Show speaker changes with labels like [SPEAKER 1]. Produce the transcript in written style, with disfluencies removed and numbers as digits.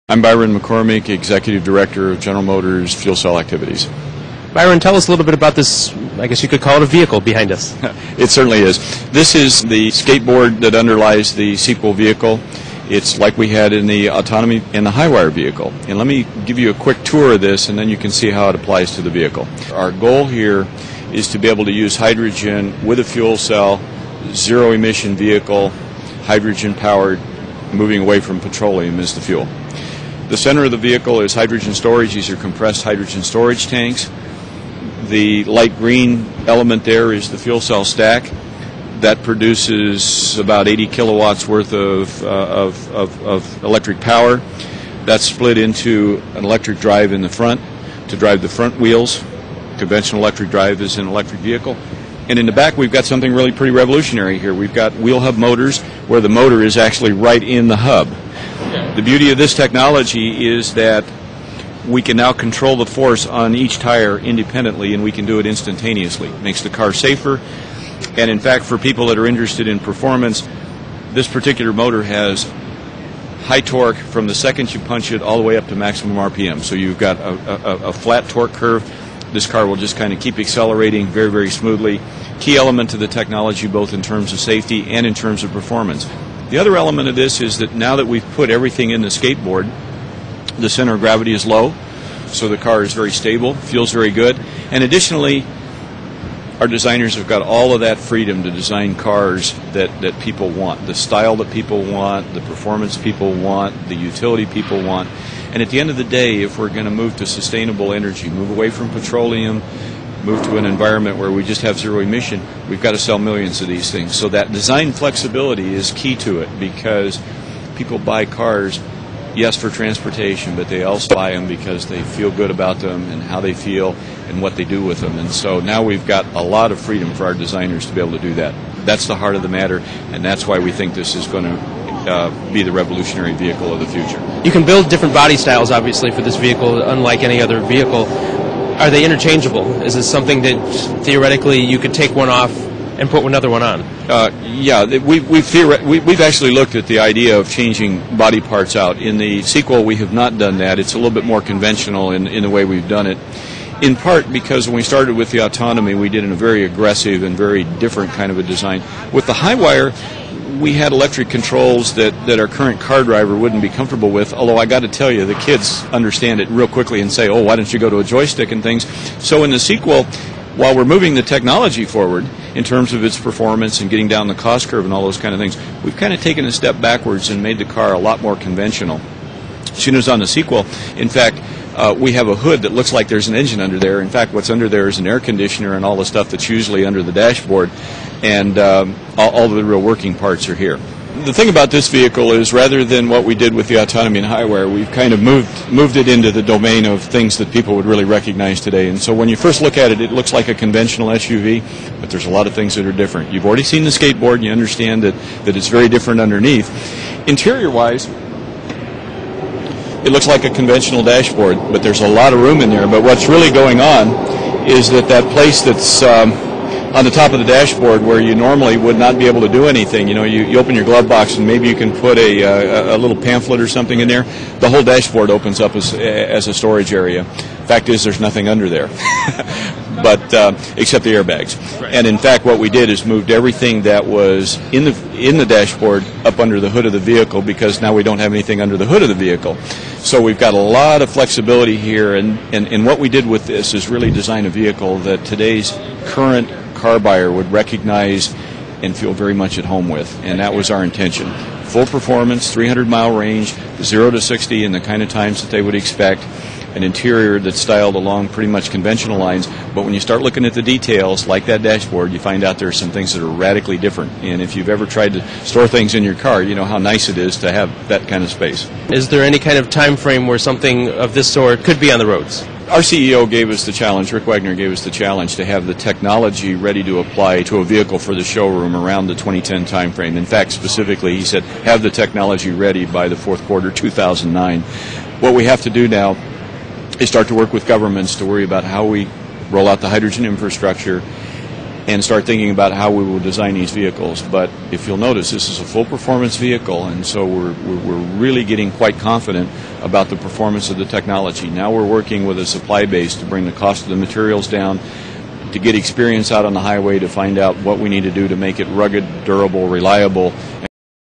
[SPEAKER 1] I'm Byron McCormick, Executive Director of General Motors Fuel Cell Activities.
[SPEAKER 2] Byron, tell us a little bit about this, I guess you could call it a vehicle behind us.
[SPEAKER 1] It certainly is. This is the skateboard that underlies the sequel vehicle. It's like we had in the autonomy in the high-wire vehicle. And let me give you a quick tour of this, and then you can see how it applies to the vehicle. Our goal here is to be able to use hydrogen with a fuel cell, zero-emission vehicle, hydrogen-powered, moving away from petroleum as the fuel. The center of the vehicle is hydrogen storage. These are compressed hydrogen storage tanks. The light green element there is the fuel cell stack. That produces about 80 kilowatts worth of electric power. That's split into an electric drive in the front to drive the front wheels. Conventional electric drive is an electric vehicle. And in the back, we've got something really pretty revolutionary here. We've got wheel hub motors where the motor is actually right in the hub. The beauty of this technology is that we can now control the force on each tire independently, and we can do it instantaneously. It makes the car safer. And in fact, for people that are interested in performance, this particular motor has high torque from the second you punch it all the way up to maximum RPM. So you've got a flat torque curve. This car will just kind of keep accelerating very, very smoothly. Key element to the technology, both in terms of safety and in terms of performance. The other element of this is that now that we've put everything in the skateboard, the center of gravity is low, so the car is very stable, feels very good. And additionally, our designers have got all of that freedom to design cars that people want, the style that people want, the performance people want, the utility people want. And at the end of the day, if we're going to move to sustainable energy, move away from petroleum, move to an environment where we just have zero emission, we've got to sell millions of these things. So that design flexibility is key to it, because people buy cars, yes, for transportation, but they also buy them because they feel good about them and how they feel and what they do with them. And so now we've got a lot of freedom for our designers to be able to do that. That's the heart of the matter, and that's why we think this is going to be the revolutionary vehicle of the future.
[SPEAKER 2] You can build different body styles, obviously, for this vehicle, unlike any other vehicle. Are they interchangeable? Is this something that theoretically you could take one off and put another one on?
[SPEAKER 1] Yeah, we've actually looked at the idea of changing body parts out. In the sequel, we have not done that. It's a little bit more conventional in the way we've done it, in part because when we started with the autonomy, we did in a very aggressive and very different kind of a design. With the high wire, we had electric controls that our current car driver wouldn't be comfortable with, although I got to tell you, the kids understand it real quickly and say, oh, why don't you go to a joystick and things. So in the sequel, while we're moving the technology forward in terms of its performance and getting down the cost curve and all those kind of things, we've kind of taken a step backwards and made the car a lot more conventional. As soon as on the sequel, in fact, we have a hood that looks like there's an engine under there. In fact, what's under there is an air conditioner and all the stuff that's usually under the dashboard, and all the real working parts are here. The thing about this vehicle is, rather than what we did with the autonomy and high-wire, we've kind of moved it into the domain of things that people would really recognize today. And so when you first look at it, it looks like a conventional SUV, but there's a lot of things that are different. You've already seen the skateboard, and you understand that it's very different underneath. Interior-wise, it looks like a conventional dashboard, but there's a lot of room in there. But what's really going on is that place that's on the top of the dashboard where you normally would not be able to do anything, you open your glove box and maybe you can put a little pamphlet or something in there. The whole dashboard opens up as a storage area. Fact is, there's nothing under there, but except the airbags. Right. And in fact, what we did is moved everything that was in the dashboard up under the hood of the vehicle, because now we don't have anything under the hood of the vehicle. So we've got a lot of flexibility here, and what we did with this is really design a vehicle that today's current car buyer would recognize and feel very much at home with, and that was our intention. Full performance, 300-mile range, 0 to 60 in the kind of times that they would expect, an interior that's styled along pretty much conventional lines, but when you start looking at the details, like that dashboard, you find out there are some things that are radically different. And if you've ever tried to store things in your car, you know how nice it is to have that kind of space.
[SPEAKER 2] Is there any kind of time frame where something of this sort could be on the roads?
[SPEAKER 1] Our CEO gave us the challenge, Rick Wagner gave us the challenge to have the technology ready to apply to a vehicle for the showroom around the 2010 timeframe. In fact, specifically, he said, have the technology ready by the fourth quarter 2009. What we have to do now is start to work with governments to worry about how we roll out the hydrogen infrastructure and start thinking about how we will design these vehicles. But if you'll notice, this is a full performance vehicle, and so we're really getting quite confident about the performance of the technology. Now we're working with a supply base to bring the cost of the materials down, to get experience out on the highway, to find out what we need to do to make it rugged, durable, reliable,